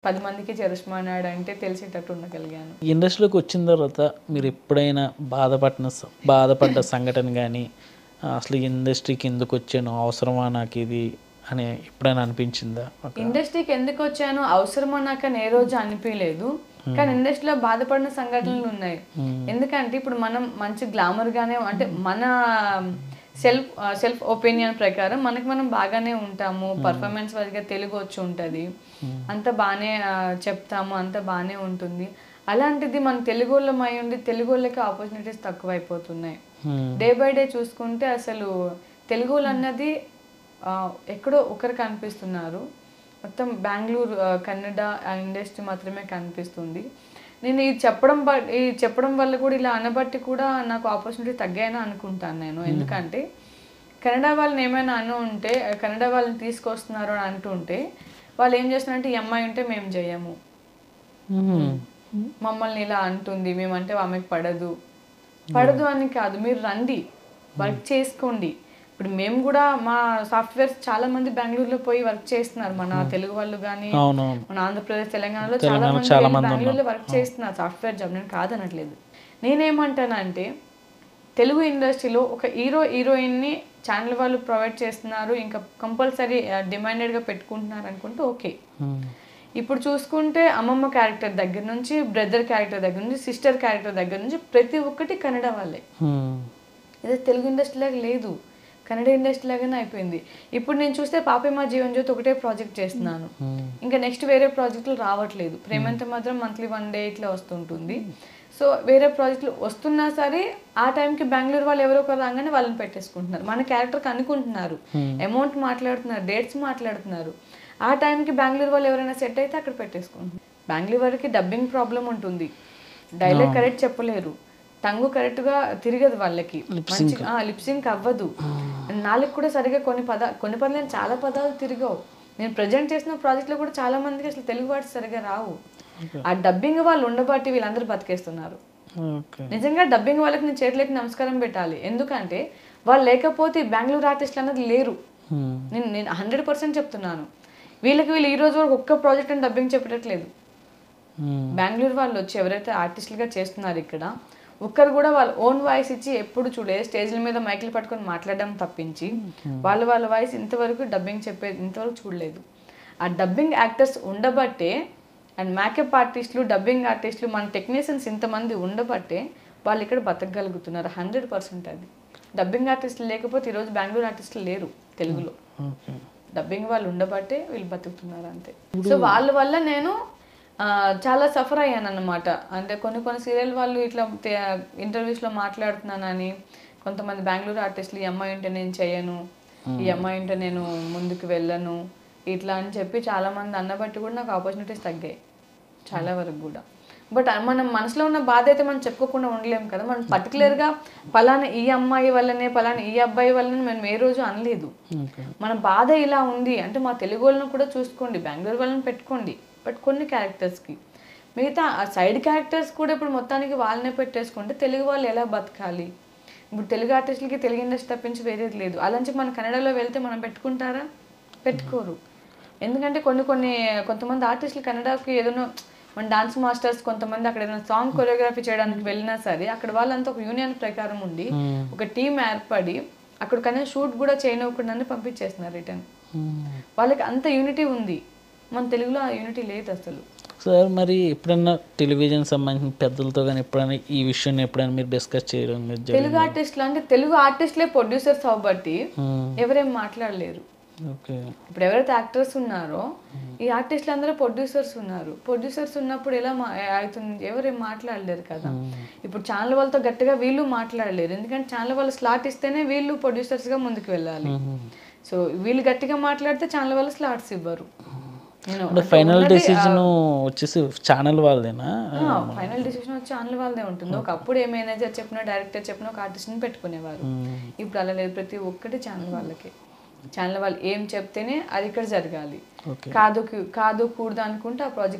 10 మందికి చరిష్మానాడంటే తెలిసేటట్టు ఉండగలిగాను. ఇండస్ట్రీలోకి వచ్చిన తర్వాత మీరు ఎప్పుడైనా బాధపడ్డ సంఘటన గానీ, అసలు ఈ ఇండస్ట్రీకి ఎందుకొచ్చాను? అవసరమా నాకిది అని ఎప్పుడైనా అనిపించిందా? ఇండస్ట్రీకి ఎందుకొచ్చాను, అవసరమా నాకని ఏ రోజు అనిపియలేదు. కానీ ఇండస్ట్రీలో బాధపడిన సంఘటనలు ఉన్నాయి. ఎందుకంటే ఇప్పుడు మనం మంచి గ్లామర్‌గానే అంటే మన సెల్ఫ్ ఒపీనియన్ ప్రకారం మనకి మనం బాగానే ఉంటాము. పర్ఫార్మెన్స్ వైజ్‌గా తెలుగు వచ్చి ఉంటది. అంత బానే చెప్తాము. అంత బానే ఉంటుంది. అలాంటిది మన తెలుగోళ్ళం అయ్యుండి తెలుగోళ్ళకి ఆపర్చునిటీస్ తక్కువైపోతున్నాయి. డే బై డే చూసుకుంటే అసలు తెలుగోళ్ళన్నది ఎక్కడో ఒకరు కనిపిస్తున్నారు. మొత్తం బెంగుళూరు, కన్నడ ఇండస్ట్రీ మాత్రమే కనిపిస్తుంది. నేను ఇది చెప్పడం వల్ల కూడా ఇలా అనబట్టి కూడా నాకు ఆపర్చునిటీ తగ్గాయని అనుకుంటాను నేను. ఎందుకంటే కన్నడ వాళ్ళని ఏమైనా ఉంటే కన్నడ వాళ్ళని తీసుకొస్తున్నారు అని అంటుంటే వాళ్ళు ఏం చేస్తున్నారంటే ఈ అమ్మాయి ఉంటే మేము చేయము, మమ్మల్ని ఇలా అంటుంది, మేమంటే ఆమెకు పడదు అని కాదు, మీరు రండి వర్క్ చేసుకోండి. ఇప్పుడు మేము కూడా మా సాఫ్ట్వేర్స్ చాలా మంది బెంగళూరులో పోయి వర్క్ చేస్తున్నారు. మన తెలుగు వాళ్ళు కానీ మన ఆంధ్రప్రదేశ్, తెలంగాణలో చాలా మంది బెంగళూరులో వర్క్ చేస్తున్నారు సాఫ్ట్వేర్ జాబ్. నేను కాదనట్లేదు. నేనేమంటానంటే తెలుగు ఇండస్ట్రీలో ఒక హీరోయిన్ని ఛానల్ వాళ్ళు ప్రొవైడ్ చేస్తున్నారు, ఇంకా కంపల్సరీ డిమాండెడ్గా పెట్టుకుంటున్నారు అనుకుంటే ఓకే. ఇప్పుడు చూసుకుంటే అమ్మమ్మ క్యారెక్టర్ దగ్గర నుంచి, బ్రదర్ క్యారెక్టర్ దగ్గర నుంచి, సిస్టర్ క్యారెక్టర్ దగ్గర నుంచి ప్రతి ఒక్కటి కన్నడ వాళ్ళే. ఇదే తెలుగు ఇండస్ట్రీలాగా లేదు, కన్నడ ఇండస్ట్రీ లాగానే అయిపోయింది. ఇప్పుడు నేను చూస్తే పాపేమా జీవన్ జ్యోతి ఒకటే ప్రాజెక్ట్ చేస్తున్నాను, ఇంకా నెక్స్ట్ వేరే ప్రాజెక్టులు రావట్లేదు. ప్రేమంత మాత్రం మంత్లీ 1 డే ఇట్లా వస్తుంటుంది. సో వేరే ప్రాజెక్టులు వస్తున్నా సరే ఆ టైంకి బెంగళూరు వాళ్ళు ఎవరో ఒకరు రాగానే వాళ్ళని పెట్టేసుకుంటున్నారు. మన క్యారెక్టర్కి అనుకుంటున్నారు, అమౌంట్ మాట్లాడుతున్నారు, డేట్స్ మాట్లాడుతున్నారు. ఆ టైంకి బెంగళూరు వాళ్ళు ఎవరైనా సెట్ అయితే అక్కడ పెట్టేసుకుంటున్నారు. బెంగళూరు వారికి డబ్బింగ్ ప్రాబ్లం ఉంటుంది, డైలాగ్ కరెక్ట్ చెప్పలేరు, టంగు కరెక్ట్గా తిరగదు, వాళ్ళకి మంచిగా లిప్సింక్ అవ్వదు, నాలుగు కూడా సరిగా కొన్ని పదాలు చాలా పదాలు తిరగవు. నేను ప్రజెంట్ చేసిన ప్రాజెక్ట్లో కూడా చాలా మందికి అసలు తెలుగు వర్డ్స్ సరిగా రావు. ఆ డబ్బింగ్ వాళ్ళు ఉండబట్టి వీళ్ళందరూ బతికేస్తున్నారు. నిజంగా డబ్బింగ్ వాళ్ళకి నేను చేతులకి నమస్కారం పెట్టాలి. ఎందుకంటే వాళ్ళు లేకపోతే బెంగళూరు ఆర్టిస్టులు అన్నది లేరు. నేను 100% చెప్తున్నాను. వీళ్ళు ఈ రోజు వరకు ఒక్క ప్రాజెక్ట్ అని డబ్బింగ్ చెప్పట్లేదు. బెంగళూరు వాళ్ళు వచ్చి ఎవరైతే ఆర్టిస్టులుగా చేస్తున్నారు ఇక్కడ, ఒక్కరు కూడా వాళ్ళ ఓన్ వాయిస్ ఇచ్చి ఎప్పుడు చూడలేదు. స్టేజ్ల మీద మైకులు పట్టుకొని మాట్లాడడం తప్పించి వాళ్ళ వాయిస్ ఇంతవరకు డబ్బింగ్ చెప్పేది ఇంతవరకు చూడలేదు. ఆ డబ్బింగ్ యాక్టర్స్ ఉండబట్టే, అండ్ మేకప్ ఆర్టిస్టులు, డబ్బింగ్ ఆర్టిస్టులు, మన టెక్నీషియన్స్ ఇంతమంది ఉండబట్టే వాళ్ళు ఇక్కడ బతకగలుగుతున్నారు. 100% అది. డబ్బింగ్ ఆర్టిస్టులు లేకపోతే ఈరోజు బెంగళూరు ఆర్టిస్టులు లేరు తెలుగులో. డబ్బింగ్ వాళ్ళు ఉండబట్టే వీళ్ళు బతుకుతున్నారు అంతే. సో వాళ్ళ వల్ల నేను చాలా సఫర్ అయ్యాను అన్నమాట. అంటే కొన్ని సీరియల్ వాళ్ళు ఇట్లా ఇంటర్వ్యూస్లో మాట్లాడుతున్నానని కొంతమంది బెంగళూరు ఆర్టిస్టులు ఈ అమ్మాయి ఉంటే నేను చేయను, ఈ అమ్మాయి ఉంటే నేను ముందుకు వెళ్ళను ఇట్లా అని చెప్పి చాలామంది అన్నబట్టి కూడా నాకు ఆపర్చునిటీస్ తగ్గాయి చాలా వరకు కూడా. బట్ మనం మనసులో ఉన్న బాధ అయితే మనం చెప్పుకోకుండా ఉండలేము కదా. మనం పర్టికులర్గా పలానా ఈ అమ్మాయి వల్లనే, పలానా ఈ అబ్బాయి వల్లనే మేము ఏ రోజు అనలేదు. మన బాధ ఇలా ఉంది అంటే మా తెలుగు వాళ్ళని కూడా చూసుకోండి, బెంగళూరు వాళ్ళని పెట్టుకోండి, బట్ కొన్ని క్యారెక్టర్స్కి. మిగతా ఆ సైడ్ క్యారెక్టర్స్ కూడా ఇప్పుడు మొత్తానికి వాళ్ళనే పెట్టేసుకుంటే తెలుగు వాళ్ళు ఎలా బతకాలి? ఇప్పుడు తెలుగు ఆర్టిస్టులకి తెలుగు ఇండస్ట్రీ తప్పించి వేరేది లేదు. అలాంటి మన కన్నడలో వెళ్తే మనం పెట్టుకుంటారా? పెట్టుకోరు. ఎందుకంటే కొంతమంది ఆర్టిస్టులు కన్నడకి ఏదైనా మన డాన్స్ మాస్టర్స్ కొంతమంది అక్కడ ఏదైనా సాంగ్ కొరియోగ్రఫీ చేయడానికి వెళ్ళినా సరే అక్కడ వాళ్ళంతా ఒక యూనియన్ ప్రకారం ఉండి ఒక టీం ఏర్పడి అక్కడ కన్నా షూట్ కూడా చేయనివ్వకుండా పంపించేస్తున్నారు రిటర్న్. వాళ్ళకి అంత యూనిటీ ఉంది, మన తెలుగులో ఆ యూనిటీ లేదు అసలు. సార్ మరి ఎప్పుడన్నా టెలివిజన్ సంబంధించిన పెద్దలతో కానీ ఎప్పుడైనా ఈ విషయాన్ని ఎప్పుడైనా మీరు డిస్కస్ చేయడం? తెలుగు ఆర్టిస్టులు అంటే తెలుగు ఆర్టిస్టులే ప్రొడ్యూసర్స్ అవ్వబట్టి ఎవరేం మాట్లాడలేరు. ఇప్పుడు ఎవరైతే యాక్టర్స్ ఉన్నారో ఈ ఆర్టిస్టులు అందరూ ప్రొడ్యూసర్స్ ఉన్నారు. ప్రొడ్యూసర్స్ ఉన్నప్పుడు ఎలా అవుతుంది? ఎవరేం మాట్లాడలేరు కదా. ఇప్పుడు ఛానల్ వాళ్ళతో గట్టిగా వీళ్ళు మాట్లాడలేరు, ఎందుకంటే ఛానల్ వాళ్ళు స్లాట్ ఇస్తేనే వీళ్ళు ప్రొడ్యూసర్స్గా ముందుకు వెళ్ళాలి. సో వీళ్ళు గట్టిగా మాట్లాడితే ఛానల్ వాళ్ళు స్లాట్స్ ఇవ్వరు. ఫైనల్ డెసిషన్ వచ్చేసి ఛానల్ వాళ్ళదేనా? ఫైనల్ డెసిషన్ వచ్చి ఛానల్ వాళ్ళదే ఉంటుంది. ఒకప్పుడు ఏ మేనేజర్ చెప్పినా, డైరెక్టర్ చెప్పినా ఒక ఆర్టిస్ట్ని పెట్టుకునేవారు. ఇప్పుడు అలా లేదు, ప్రతి ఒక్కటి ఛానల్ వాళ్ళకి. ఛానల్ వాళ్ళు ఏం చెప్తేనే అది ఇక్కడ జరగాలి. కాదు కూడదు అనుకుంటే ఆ ప్రాజెక్ట్